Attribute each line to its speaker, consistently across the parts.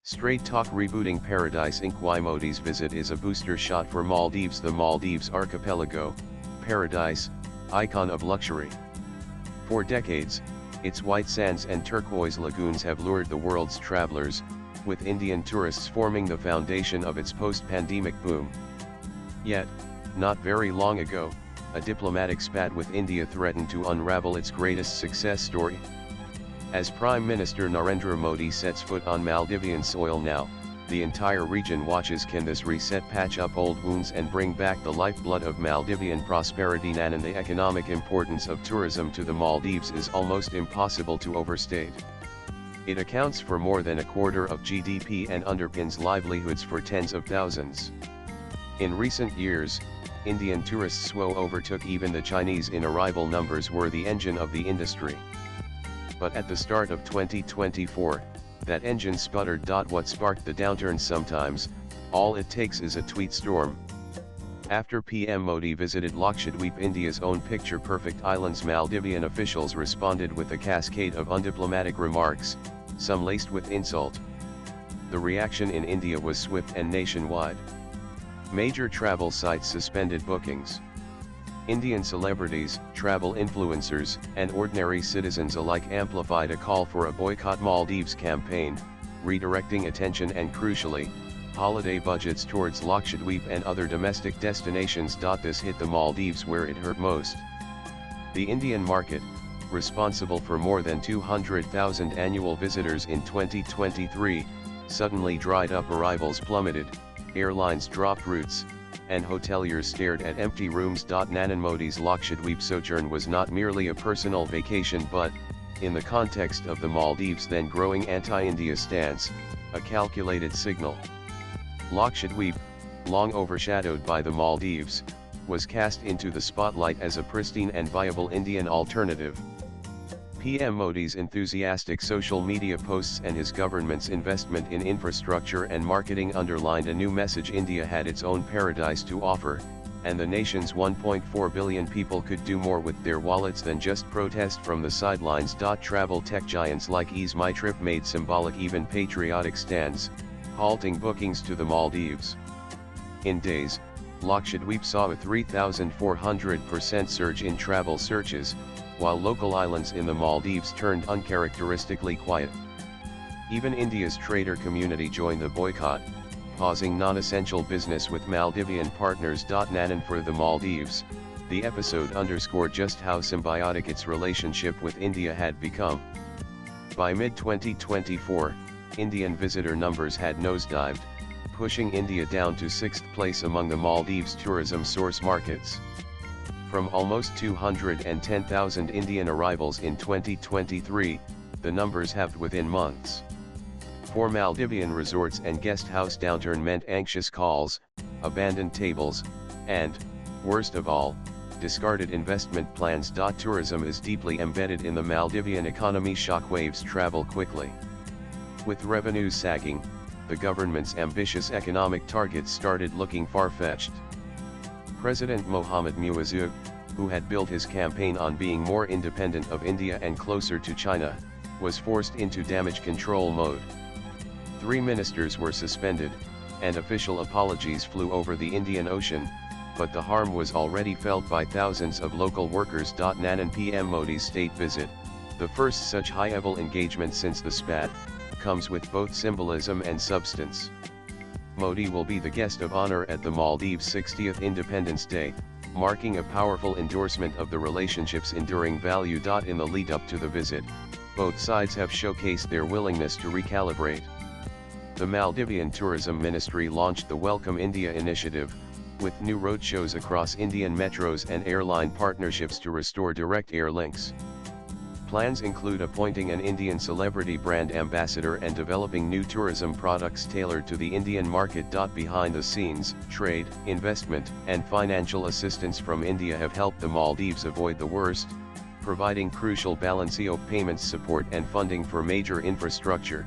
Speaker 1: Straight Talk Rebooting Paradise Inc. Why Modi's visit is a booster shot for Maldives. The Maldives archipelago, paradise, icon of luxury. For decades, its white sands and turquoise lagoons have lured the world's travelers, with Indian tourists forming the foundation of its post-pandemic boom. Yet, not very long ago, a diplomatic spat with India threatened to unravel its greatest success story. As Prime Minister Narendra Modi sets foot on Maldivian soil now, the entire region watches. Can this reset patch up old wounds and bring back the lifeblood of Maldivian prosperity? And the economic importance of tourism to the Maldives is almost impossible to overstate. It accounts for more than a quarter of GDP and underpins livelihoods for tens of thousands. In recent years, Indian tourists overtook even the Chinese in arrival numbers, were the engine of the industry. But at the start of 2024, that engine sputtered. What sparked the downturn? Sometimes, all it takes is a tweet storm. After PM Modi visited Lakshadweep, India's own picture-perfect islands, Maldivian officials responded with a cascade of undiplomatic remarks, some laced with insult. The reaction in India was swift and nationwide. Major travel sites suspended bookings. Indian celebrities, travel influencers, and ordinary citizens alike amplified a call for a Boycott Maldives campaign, redirecting attention and, crucially, holiday budgets towards Lakshadweep and other domestic destinations. This hit the Maldives where it hurt most. The Indian market, responsible for more than 200,000 annual visitors in 2023, suddenly dried up. Arrivals plummeted, airlines dropped routes, and hoteliers stared at empty rooms. Narendra Modi's Lakshadweep sojourn was not merely a personal vacation but, in the context of the Maldives' then growing anti-India stance, a calculated signal. Lakshadweep, long overshadowed by the Maldives, was cast into the spotlight as a pristine and viable Indian alternative. PM Modi's enthusiastic social media posts and his government's investment in infrastructure and marketing underlined a new message: India had its own paradise to offer, and the nation's 1.4 billion people could do more with their wallets than just protest from the sidelines. Travel tech giants like Ease My Trip made symbolic, even patriotic stands, halting bookings to the Maldives. In days, Lakshadweep saw a 3,400% surge in travel searches, while local islands in the Maldives turned uncharacteristically quiet. Even India's trader community joined the boycott, pausing non-essential business with Maldivian partners. For the Maldives, the episode underscored just how symbiotic its relationship with India had become. By mid-2024, Indian visitor numbers had nosedived, pushing India down to 6th place among the Maldives' tourism source markets. From almost 210,000 Indian arrivals in 2023, the numbers halved within months. For Maldivian resorts and guest house, downturn meant anxious calls, abandoned tables, and, worst of all, discarded investment plans. Tourism is deeply embedded in the Maldivian economy. Shockwaves travel quickly. With revenues sagging, the government's ambitious economic targets started looking far-fetched. President Mohamed Muizzu, who had built his campaign on being more independent of India and closer to China, was forced into damage control mode. 3 ministers were suspended, and official apologies flew over the Indian Ocean, but the harm was already felt by thousands of local workers. And PM Modi's state visit, the first such high-level engagement since the spat, comes with both symbolism and substance. Modi will be the guest of honor at the Maldives' 60th Independence Day, marking a powerful endorsement of the relationship's enduring value. In the lead-up to the visit, both sides have showcased their willingness to recalibrate. The Maldivian Tourism Ministry launched the Welcome India initiative, with new roadshows across Indian metros and airline partnerships to restore direct air links. Plans include appointing an Indian celebrity brand ambassador and developing new tourism products tailored to the Indian market. Behind the scenes, trade, investment, and financial assistance from India have helped the Maldives avoid the worst, providing crucial balance of payments support and funding for major infrastructure.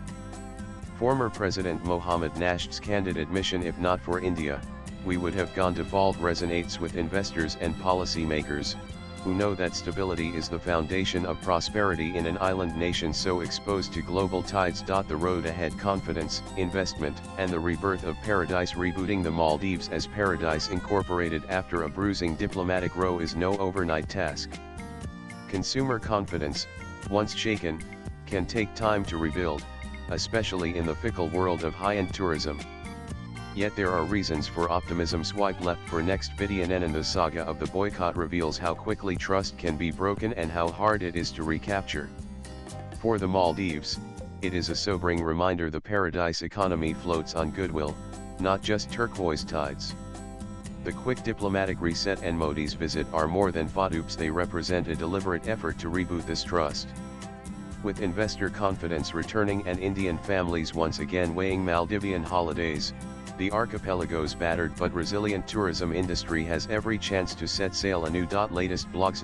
Speaker 1: Former President Mohamed Nasheed's candid admission: if not for India, we would have gone default, resonates with investors and policymakers, who know that stability is the foundation of prosperity in an island nation so exposed to global tides. The road ahead: confidence, investment, and the rebirth of paradise. Rebooting the Maldives as Paradise Incorporated after a bruising diplomatic row is no overnight task. Consumer confidence, once shaken, can take time to rebuild, especially in the fickle world of high-end tourism. Yet there are reasons for optimism. Swipe left for next video. And the saga of the boycott reveals how quickly trust can be broken and how hard it is to recapture. For the Maldives, it is a sobering reminder the paradise economy floats on goodwill, not just turquoise tides. The quick diplomatic reset and Modi's visit are more than photops. They represent a deliberate effort to reboot this trust. With investor confidence returning and Indian families once again weighing Maldivian holidays, the archipelago's battered but resilient tourism industry has every chance to set sail anew. Latest blogs.